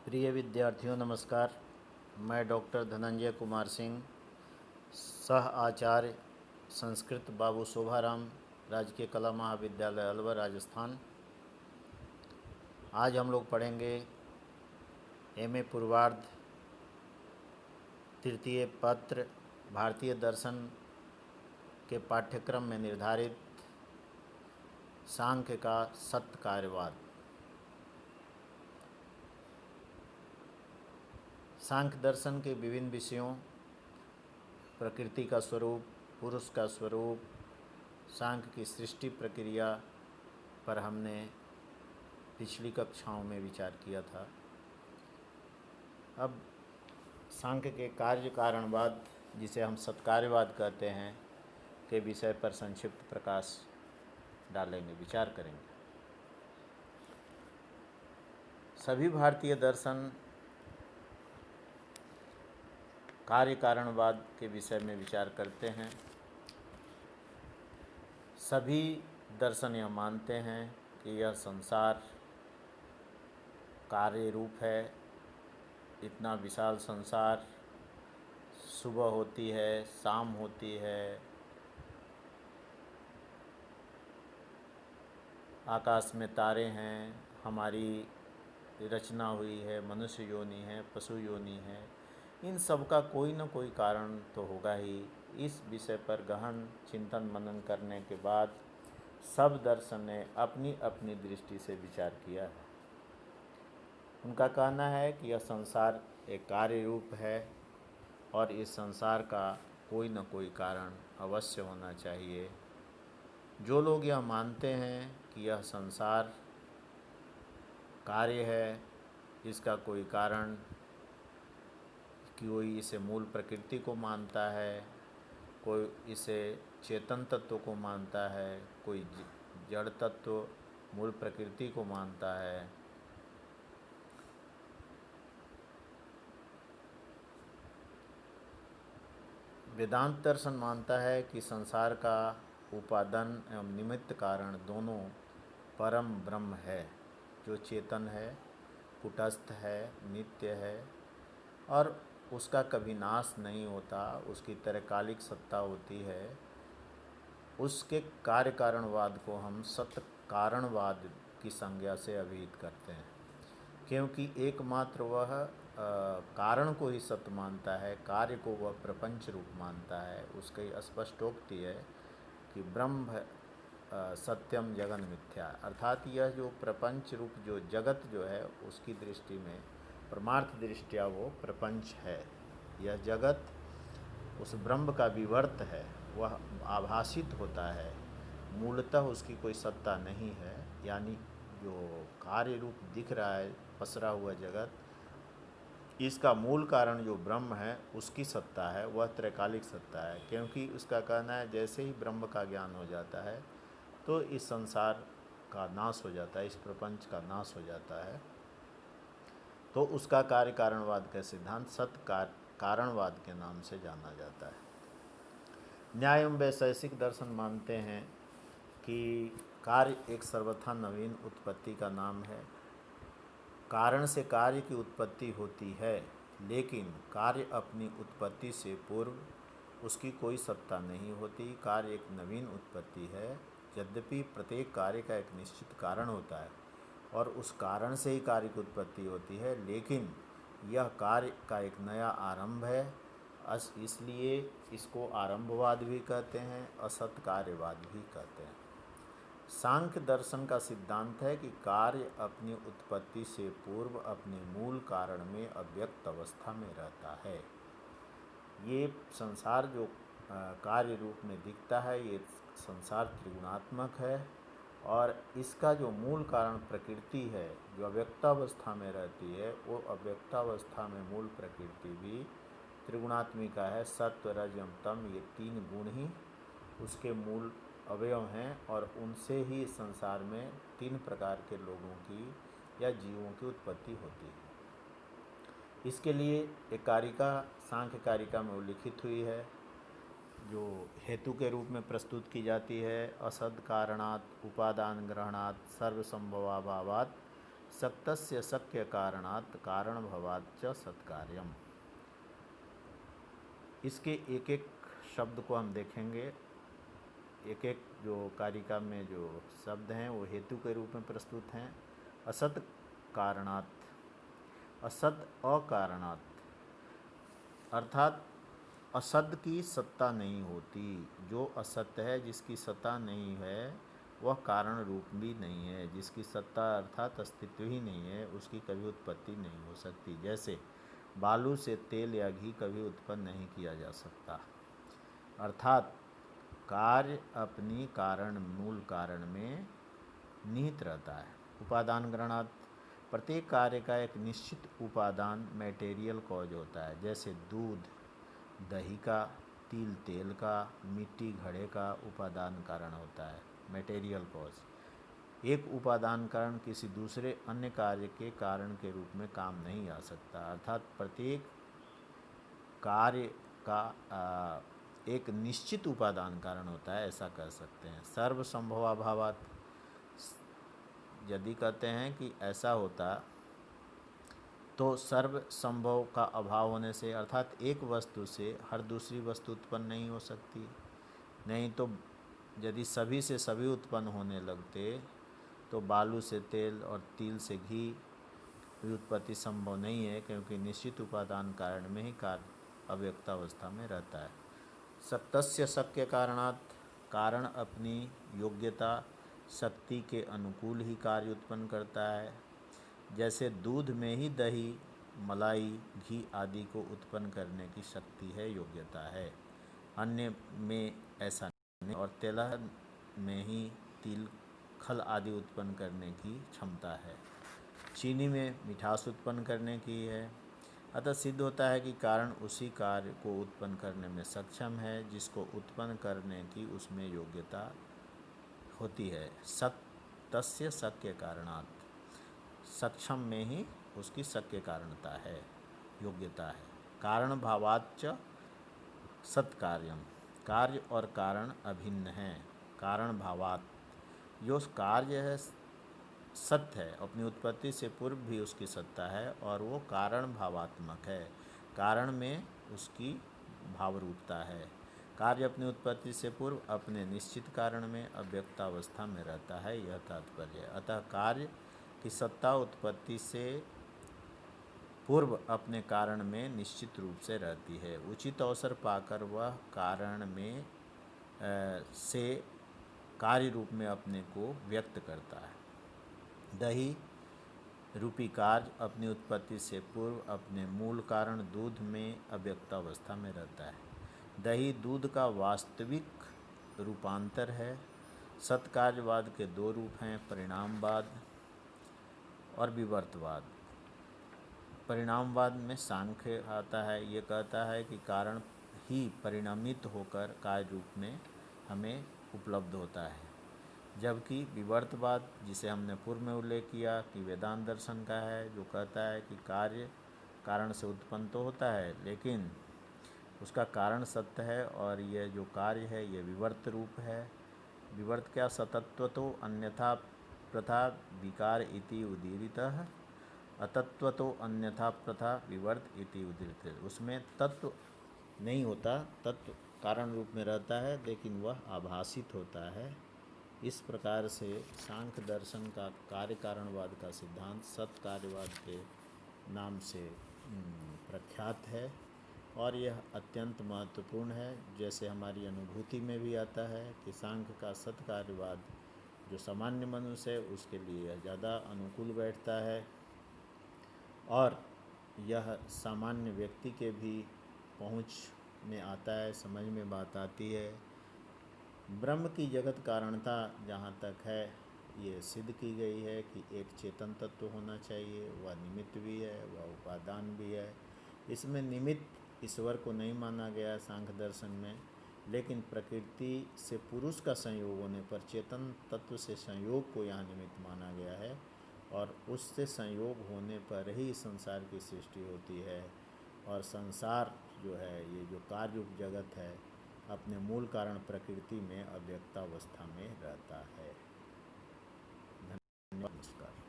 प्रिय विद्यार्थियों नमस्कार। मैं डॉक्टर धनंजय कुमार सिंह, सह आचार्य संस्कृत बाबू शोभाराम, राजकीय कला महाविद्यालय अलवर, राजस्थान। आज हम लोग पढ़ेंगे एमए पूर्वार्ध तृतीय पत्र भारतीय दर्शन के पाठ्यक्रम में निर्धारित सांख्य का सत्य कार्यवाद। सांख्य दर्शन के विभिन्न विषयों, प्रकृति का स्वरूप, पुरुष का स्वरूप, सांख्य की सृष्टि प्रक्रिया पर हमने पिछली कक्षाओं में विचार किया था। अब सांख्य के कार्य कारणवाद, जिसे हम सत्कार्यवाद कहते हैं, के विषय पर संक्षिप्त प्रकाश डालेंगे, विचार करेंगे। सभी भारतीय दर्शन कार्य कारणवाद के विषय में विचार करते हैं। सभी दर्शन यह मानते हैं कि यह संसार कार्य रूप है। इतना विशाल संसार, सुबह होती है, शाम होती है, आकाश में तारे हैं, हमारी रचना हुई है, मनुष्य योनि है, पशु योनि है, इन सब का कोई न कोई कारण तो होगा ही। इस विषय पर गहन चिंतन मनन करने के बाद सब दर्शन ने अपनी अपनी दृष्टि से विचार किया है। उनका कहना है कि यह संसार एक कार्य रूप है और इस संसार का कोई न कोई कारण अवश्य होना चाहिए। जो लोग यह मानते हैं कि यह संसार कार्य है, इसका कोई कारण, कोई इसे मूल प्रकृति को मानता है, कोई इसे चेतन तत्व को मानता है, कोई जड़ तत्व मूल प्रकृति को मानता है। वेदांत दर्शन मानता है कि संसार का उपादान एवं निमित्त कारण दोनों परम ब्रह्म है, जो चेतन है, कुटस्थ है, नित्य है और उसका कभी नाश नहीं होता, उसकी तरकालिक सत्ता होती है। उसके कार्य कारणवाद को हम सत्य कारणवाद की संज्ञा से अभिहित करते हैं, क्योंकि एकमात्र वह कारण को ही सत्य मानता है, कार्य को वह प्रपंच रूप मानता है। उसकी स्पष्टोक्ति है कि ब्रह्म सत्यम जगन मिथ्या, अर्थात यह जो प्रपंच रूप जो जगत जो है, उसकी दृष्टि में परमार्थ दृष्टिया वो प्रपंच है। यह जगत उस ब्रह्म का विवर्त है, वह आभासित होता है, मूलतः उसकी कोई सत्ता नहीं है। यानी जो कार्य रूप दिख रहा है, पसरा हुआ जगत, इसका मूल कारण जो ब्रह्म है उसकी सत्ता है, वह त्रैकालिक सत्ता है। क्योंकि उसका कहना है जैसे ही ब्रह्म का ज्ञान हो जाता है तो इस संसार का नाश हो जाता है, इस प्रपंच का नाश हो जाता है। तो उसका कार्य कारणवाद का सिद्धांत सत्य कारणवाद के नाम से जाना जाता है। न्याय एवं वैशेषिक दर्शन मानते हैं कि कार्य एक सर्वथा नवीन उत्पत्ति का नाम है। कारण से कार्य की उत्पत्ति होती है, लेकिन कार्य अपनी उत्पत्ति से पूर्व उसकी कोई सत्ता नहीं होती। कार्य एक नवीन उत्पत्ति है। यद्यपि प्रत्येक कार्य का एक निश्चित कारण होता है और उस कारण से ही कार्य की उत्पत्ति होती है, लेकिन यह कार्य का एक नया आरंभ है। इसलिए इसको आरंभवाद भी कहते हैं, असत कार्यवाद भी कहते हैं। सांख्य दर्शन का सिद्धांत है कि कार्य अपनी उत्पत्ति से पूर्व अपने मूल कारण में अव्यक्त अवस्था में रहता है। ये संसार जो कार्य रूप में दिखता है, ये संसार त्रिगुणात्मक है और इसका जो मूल कारण प्रकृति है, जो अव्यक्तावस्था में रहती है, वो अव्यक्तावस्था में मूल प्रकृति भी त्रिगुणात्मिका है। सत्व, रज एवं तम, ये तीन गुण ही उसके मूल अवयव हैं और उनसे ही संसार में तीन प्रकार के लोगों की या जीवों की उत्पत्ति होती है। इसके लिए एक कारिका सांख्य कारिका में उल्लिखित हुई है, जो हेतु के रूप में प्रस्तुत की जाती है। असद कारणात् उपादान ग्रहणात् सर्वसंभवाभावात् सक्तस्य शक्य कारणात् कारण भवाच्च सत्कार्यम। इसके एक एक शब्द को हम देखेंगे। एक एक जो कारिका में जो शब्द हैं वो हेतु के रूप में प्रस्तुत हैं। असत कारणात्, असत अकारणात्, अर्थात असत की सत्ता नहीं होती। जो असत्य है, जिसकी सत्ता नहीं है, वह कारण रूप भी नहीं है। जिसकी सत्ता अर्थात अस्तित्व ही नहीं है, उसकी कभी उत्पत्ति नहीं हो सकती। जैसे बालू से तेल या घी कभी उत्पन्न नहीं किया जा सकता। अर्थात कार्य अपनी कारण मूल कारण में निहित रहता है। उपादान ग्रहणात्, प्रत्येक कार्य का एक निश्चित उपादान मटेरियल कॉज होता है। जैसे दूध दही का, तिल तेल का, मिट्टी घड़े का उपादान कारण होता है, मटेरियल कॉज। एक उपादान कारण किसी दूसरे अन्य कार्य के कारण के रूप में काम नहीं आ सकता। अर्थात प्रत्येक कार्य का एक निश्चित उपादान कारण होता है, ऐसा कह सकते हैं। सर्व संभवाभावात्, यदि कहते हैं कि ऐसा होता तो सर्व संभव का अभाव होने से, अर्थात एक वस्तु से हर दूसरी वस्तु उत्पन्न नहीं हो सकती। नहीं तो यदि सभी से सभी उत्पन्न होने लगते तो बालू से तेल और तिल से घी की उत्पत्ति संभव नहीं है, क्योंकि निश्चित उपादान कारण में ही कार्य अव्यक्तावस्था में रहता है। सक्तस्य शक्य कारणात्, कारण अपनी योग्यता शक्ति के अनुकूल ही कार्य उत्पन्न करता है। जैसे दूध में ही दही, मलाई, घी आदि को उत्पन्न करने की शक्ति है, योग्यता है, अन्य में ऐसा नहीं। और तेलहन में ही तिल, खल आदि उत्पन्न करने की क्षमता है। चीनी में मिठास उत्पन्न करने की है। अतः सिद्ध होता है कि कारण उसी कार्य को उत्पन्न करने में सक्षम है जिसको उत्पन्न करने की उसमें योग्यता होती है। तस्य शक्य कारणात्, सक्षम में ही उसकी शक्य कारणता है, योग्यता है। कारण भावाच्च सत्कार्यम, कार्य और कारण अभिन्न हैं। कारण भावात्, जो कार्य है सत्य है, अपनी उत्पत्ति से पूर्व भी उसकी सत्ता है, और वो कारण भावात्मक है, कारण में उसकी भावरूपता है। कार्य अपनी उत्पत्ति से पूर्व अपने निश्चित कारण में अव्यक्तावस्था में रहता है, यह तात्पर्य है। अतः कार्य की सत्ता उत्पत्ति से पूर्व अपने कारण में निश्चित रूप से रहती है। उचित अवसर पाकर वह कारण में से कार्य रूप में अपने को व्यक्त करता है। दही रूपी कार्य अपनी उत्पत्ति से पूर्व अपने मूल कारण दूध में अव्यक्तावस्था में रहता है। दही दूध का वास्तविक रूपांतर है। सत्कार्यवाद के दो रूप हैं, परिणामवाद और विवर्तवाद। परिणामवाद में सांख्य आता है, ये कहता है कि कारण ही परिणामित होकर कार्य रूप में हमें उपलब्ध होता है। जबकि विवर्तवाद, जिसे हमने पूर्व में उल्लेख किया कि वेदांत दर्शन का है, जो कहता है कि कार्य कारण से उत्पन्न तो होता है लेकिन उसका कारण सत्य है, और यह जो कार्य है ये विवर्त रूप है। विवर्त क्या? सतत्व तो अन्यथा प्रथा विकार इति उदीरितः, अतत्व तो अन्यथा प्रथा विवर्त इति उदीरित। उसमें तत्व नहीं होता, तत्व कारण रूप में रहता है लेकिन वह आभासित होता है। इस प्रकार से सांख्य दर्शन का कार्य कारणवाद का सिद्धांत सत्कार्यवाद के नाम से प्रख्यात है, और यह अत्यंत महत्वपूर्ण है। जैसे हमारी अनुभूति में भी आता है कि सांख्य का सत्कार्यवाद जो सामान्य मनुष्य है उसके लिए यह ज़्यादा अनुकूल बैठता है, और यह सामान्य व्यक्ति के भी पहुँच में आता है, समझ में बात आती है। ब्रह्म की जगत कारणता जहाँ तक है ये सिद्ध की गई है कि एक चेतन तत्व होना चाहिए, वह निमित्त भी है, वह उपादान भी है। इसमें निमित्त ईश्वर को नहीं माना गया सांख्य दर्शन में, लेकिन प्रकृति से पुरुष का संयोग होने पर चेतन तत्व से संयोग को यहाँ निमित्त माना गया है, और उससे संयोग होने पर ही संसार की सृष्टि होती है। और संसार जो है, ये जो कार्यरूप जगत है, अपने मूल कारण प्रकृति में अव्यक्तावस्था में रहता है। धन्यवाद, नमस्कार।